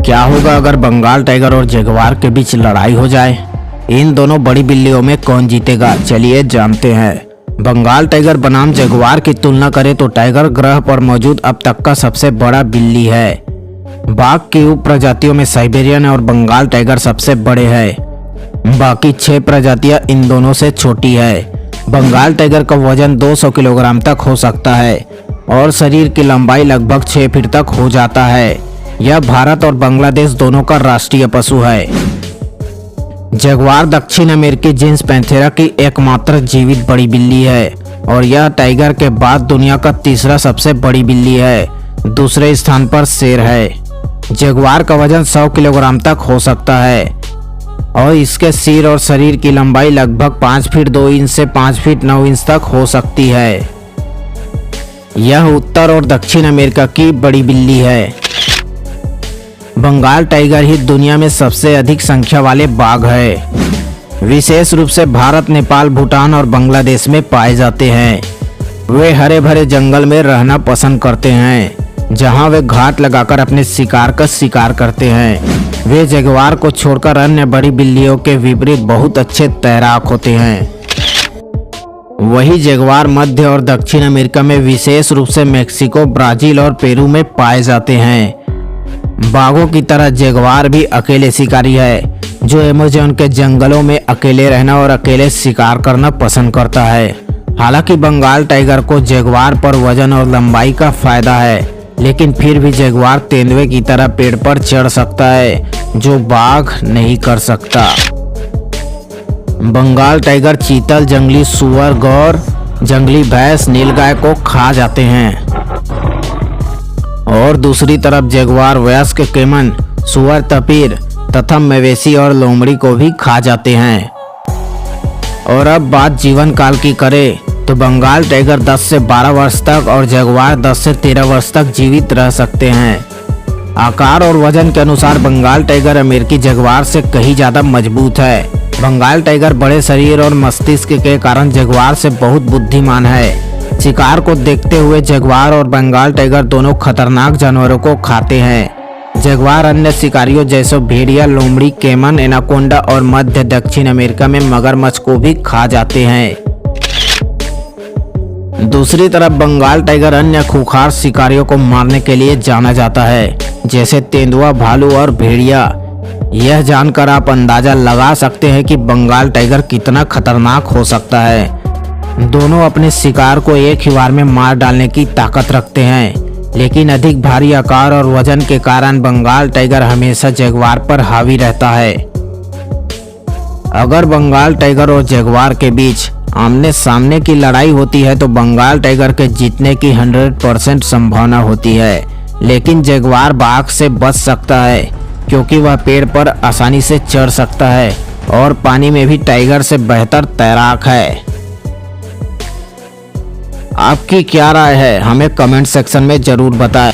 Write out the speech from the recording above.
क्या होगा अगर बंगाल टाइगर और जगुआर के बीच लड़ाई हो जाए? इन दोनों बड़ी बिल्लियों में कौन जीतेगा, चलिए जानते हैं। बंगाल टाइगर बनाम जगुआर की तुलना करें तो टाइगर ग्रह पर मौजूद अब तक का सबसे बड़ा बिल्ली है। बाघ की उप प्रजातियों में साइबेरियन और बंगाल टाइगर सबसे बड़े हैं। बाकी 6 प्रजातियां इन दोनों से छोटी है। बंगाल टाइगर का वजन 200 किलोग्राम तक हो सकता है और शरीर की लंबाई लगभग 6 फीट तक हो जाता है। यह भारत और बांग्लादेश दोनों का राष्ट्रीय पशु है। जगुआर दक्षिण अमेरिकी जीनस पैंथेरा की एकमात्र जीवित बड़ी बिल्ली है और यह टाइगर के बाद दुनिया का तीसरा सबसे बड़ी बिल्ली है। दूसरे स्थान पर शेर है। जगुआर का वजन 100 किलोग्राम तक हो सकता है और इसके सिर और शरीर की लंबाई लगभग 5 फीट 2 इंच से 5 फीट 9 इंच तक हो सकती है। यह उत्तर और दक्षिण अमेरिका की बड़ी बिल्ली है। बंगाल टाइगर ही दुनिया में सबसे अधिक संख्या वाले बाघ है। विशेष रूप से भारत, नेपाल, भूटान और बांग्लादेश में पाए जाते हैं। वे हरे भरे जंगल में रहना पसंद करते हैं जहां वे घाट लगाकर अपने शिकार का शिकार करते हैं। वे जगुआर को छोड़कर अन्य बड़ी बिल्लियों के विपरीत बहुत अच्छे तैराक होते हैं। वही जगुआर मध्य और दक्षिण अमेरिका में, विशेष रूप से मेक्सिको, ब्राजील और पेरू में पाए जाते हैं। बाघों की तरह जगुआर भी अकेले शिकारी है जो अमेज़न के जंगलों में अकेले रहना और अकेले शिकार करना पसंद करता है। हालांकि बंगाल टाइगर को जगुआर पर वजन और लंबाई का फायदा है, लेकिन फिर भी जगुआर तेंदुए की तरह पेड़ पर चढ़ सकता है जो बाघ नहीं कर सकता। बंगाल टाइगर चीतल, जंगली सुअर, गौर, जंगली भैंस, नीलगाय को खा जाते हैं और दूसरी तरफ जगुआर वयस्क केमन, सुअर, तपीर तथा मवेशी और लोमड़ी को भी खा जाते हैं। और अब बात जीवन काल की करें तो बंगाल टाइगर 10 से 12 वर्ष तक और जगुआर 10 से 13 वर्ष तक जीवित रह सकते हैं। आकार और वजन के अनुसार बंगाल टाइगर अमेरिकी जगुआर से कहीं ज़्यादा मजबूत है। बंगाल टाइगर बड़े शरीर और मस्तिष्क के कारण जगुआर से बहुत बुद्धिमान है। शिकार को देखते हुए जगुआर और बंगाल टाइगर दोनों खतरनाक जानवरों को खाते हैं। जगुआर अन्य शिकारियों जैसे भेड़िया, लोमड़ी, केमन, एनाकोंडा और मध्य दक्षिण अमेरिका में मगरमच्छ को भी खा जाते हैं। दूसरी तरफ बंगाल टाइगर अन्य खूंखार शिकारियों को मारने के लिए जाना जाता है, जैसे तेंदुआ, भालू और भेड़िया। यह जानकर आप अंदाजा लगा सकते हैं कि बंगाल टाइगर कितना खतरनाक हो सकता है। दोनों अपने शिकार को एक ही बार में मार डालने की ताकत रखते हैं, लेकिन अधिक भारी आकार और वजन के कारण बंगाल टाइगर हमेशा जगुआर पर हावी रहता है। अगर बंगाल टाइगर और जगुआर के बीच आमने सामने की लड़ाई होती है तो बंगाल टाइगर के जीतने की 100% संभावना होती है, लेकिन जगुआर बाघ से बच सकता है क्योंकि वह पेड़ पर आसानी से चढ़ सकता है और पानी में भी टाइगर से बेहतर तैराक है। आपकी क्या राय है, हमें कमेंट सेक्शन में जरूर बताएं।